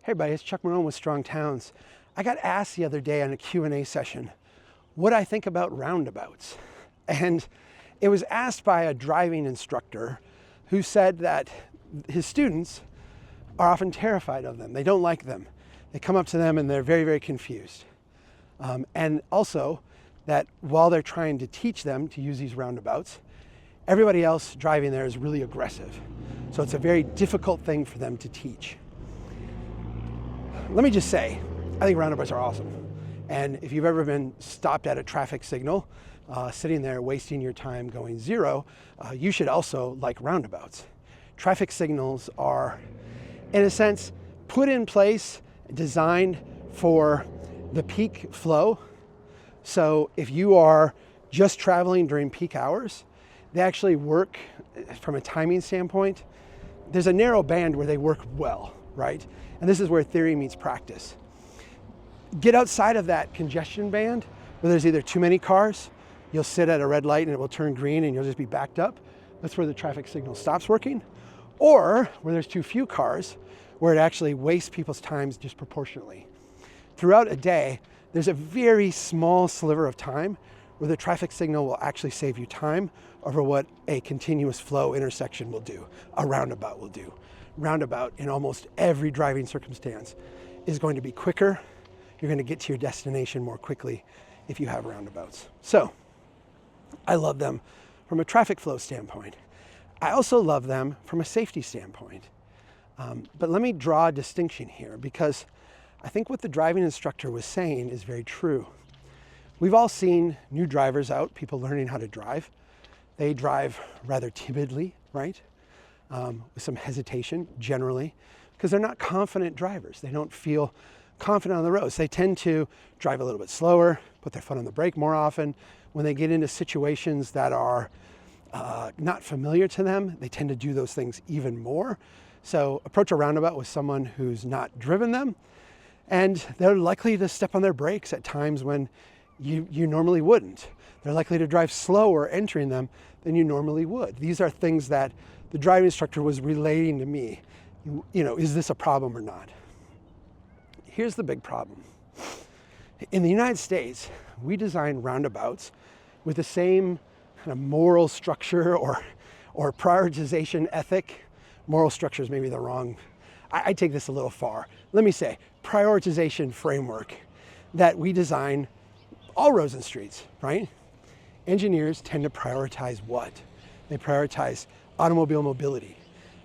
Hey everybody, it's Chuck Marone with Strong Towns. I got asked the other day on a Q&A session what I think about roundabouts. And it was asked by a driving instructor who said that his students are often terrified of them. They don't like them. They come up to them and they're very, very confused. And also that while they're trying to teach them to use these roundabouts, everybody else driving there is really aggressive. So it's a very difficult thing for them to teach. Let me just say, I think roundabouts are awesome. And if you've ever been stopped at a traffic signal, sitting there wasting your time going zero, you should also like roundabouts. Traffic signals are, in a sense, put in place, designed for the peak flow. So if you are just traveling during peak hours, they actually work from a timing standpoint. There's a narrow band where they work well, right? And this is where theory meets practice. Get outside of that congestion band where there's either too many cars, you'll sit at a red light and it will turn green and you'll just be backed up. That's where the traffic signal stops working. Or where there's too few cars, where it actually wastes people's times disproportionately. Throughout a day, there's a very small sliver of time where the traffic signal will actually save you time over what a continuous flow intersection will do, a roundabout will do. Roundabout in almost every driving circumstance is going to be quicker. You're going to get to your destination more quickly if you have roundabouts. So I love them from a traffic flow standpoint. I also love them from a safety standpoint. But let me draw a distinction here, because I think what the driving instructor was saying is very true. We've all seen new drivers out, people learning how to drive. They drive rather timidly, right? With some hesitation generally, because they're not confident drivers. They don't feel confident on the roads. They tend to drive a little bit slower, put their foot on the brake more often. When they get into situations that are not familiar to them, they tend to do those things even more. So approach a roundabout with someone who's not driven them, and they're likely to step on their brakes at times when you normally wouldn't. They're likely to drive slower entering them than you normally would. These are things that the driving instructor was relating to me. You know, is this a problem or not? Here's the big problem. In the United States, we design roundabouts with the same kind of moral structure or prioritization ethic. Moral structure is maybe the wrong, I take this a little far. Let me say, prioritization framework that we design all roads and streets, right? Engineers tend to prioritize what? They prioritize automobile mobility.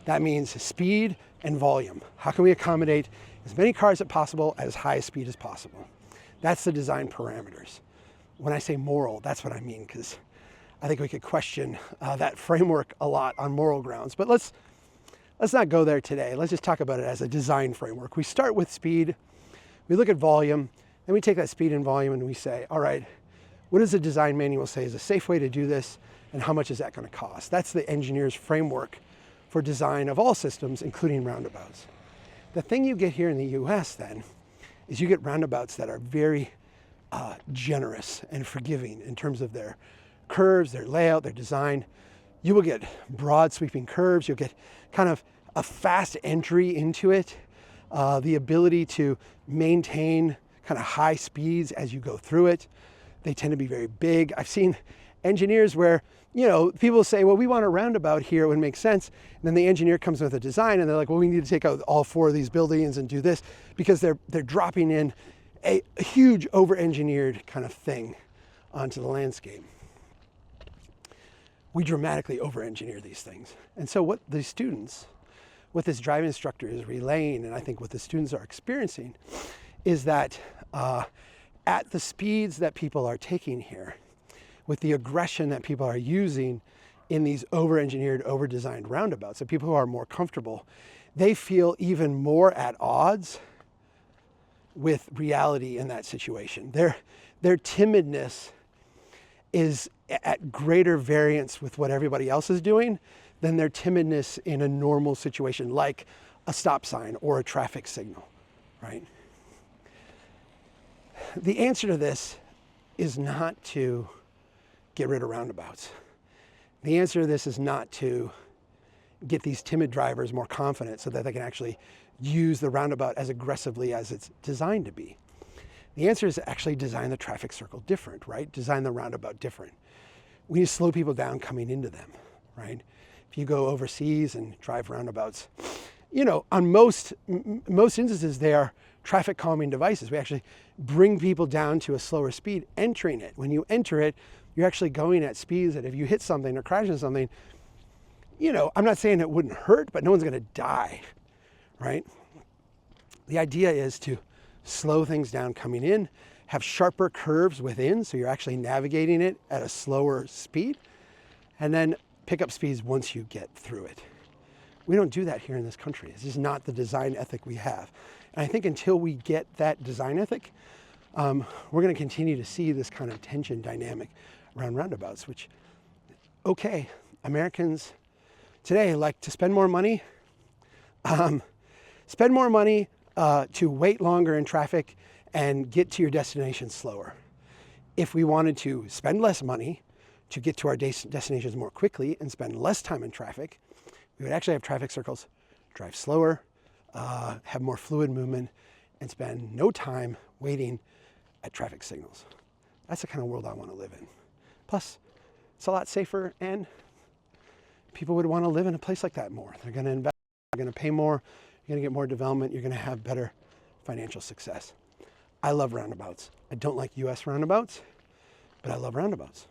That means speed and volume. How can we accommodate as many cars as possible at as high a speed as possible? That's the design parameters. When I say moral, that's what I mean, because I think we could question that framework a lot on moral grounds. But let's not go there today. Let's just talk about it as a design framework. We start with speed, we look at volume, then we take that speed and volume and we say, all right, what does the design manual say is a safe way to do this, and how much is that going to cost? That's the engineer's framework for design of all systems, including roundabouts. The thing you get here in the US then is you get roundabouts that are very generous and forgiving in terms of their curves, their layout, their design. You will get broad sweeping curves. You'll get kind of a fast entry into it, the ability to maintain kind of high speeds as you go through it. They tend to be very big. I've seen engineers where, you know, people say, well, we want a roundabout here, it would make sense. And then the engineer comes with a design and they're like, well, we need to take out all 4 of these buildings and do this, because they're dropping in a huge over-engineered kind of thing onto the landscape. We dramatically over-engineer these things. And so what the students, what this driving instructor is relaying, and I think what the students are experiencing, is that at the speeds that people are taking here, with the aggression that people are using in these over-engineered, over-designed roundabouts, so people who are more comfortable, they feel even more at odds with reality in that situation. Their timidness is at greater variance with what everybody else is doing than their timidness in a normal situation, like a stop sign or a traffic signal, right? The answer to this is not to get rid of roundabouts. The answer to this is not to get these timid drivers more confident so that they can actually use the roundabout as aggressively as it's designed to be? The answer is actually design the traffic circle different, right? Design the roundabout different. We need to slow people down coming into them, right? If you go overseas and drive roundabouts, you know, on most instances, they are traffic calming devices. We actually bring people down to a slower speed entering it. When you enter it, you're actually going at speeds that if you hit something or crash into something, you know, I'm not saying it wouldn't hurt, but no one's gonna die, right? The idea is to slow things down coming in, have sharper curves within, so you're actually navigating it at a slower speed, and then pick up speeds once you get through it. We don't do that here in this country. This is not the design ethic we have. And I think until we get that design ethic, we're gonna continue to see this kind of tension dynamic around roundabouts, which, okay, Americans today like to spend more money, to wait longer in traffic and get to your destination slower. If we wanted to spend less money to get to our destinations more quickly and spend less time in traffic, we would actually have traffic circles, drive slower, have more fluid movement, and spend no time waiting at traffic signals. That's the kind of world I want to live in. Plus, it's a lot safer, and people would want to live in a place like that more. They're going to invest, they're going to pay more, you're going to get more development, you're going to have better financial success. I love roundabouts. I don't like US roundabouts, but I love roundabouts.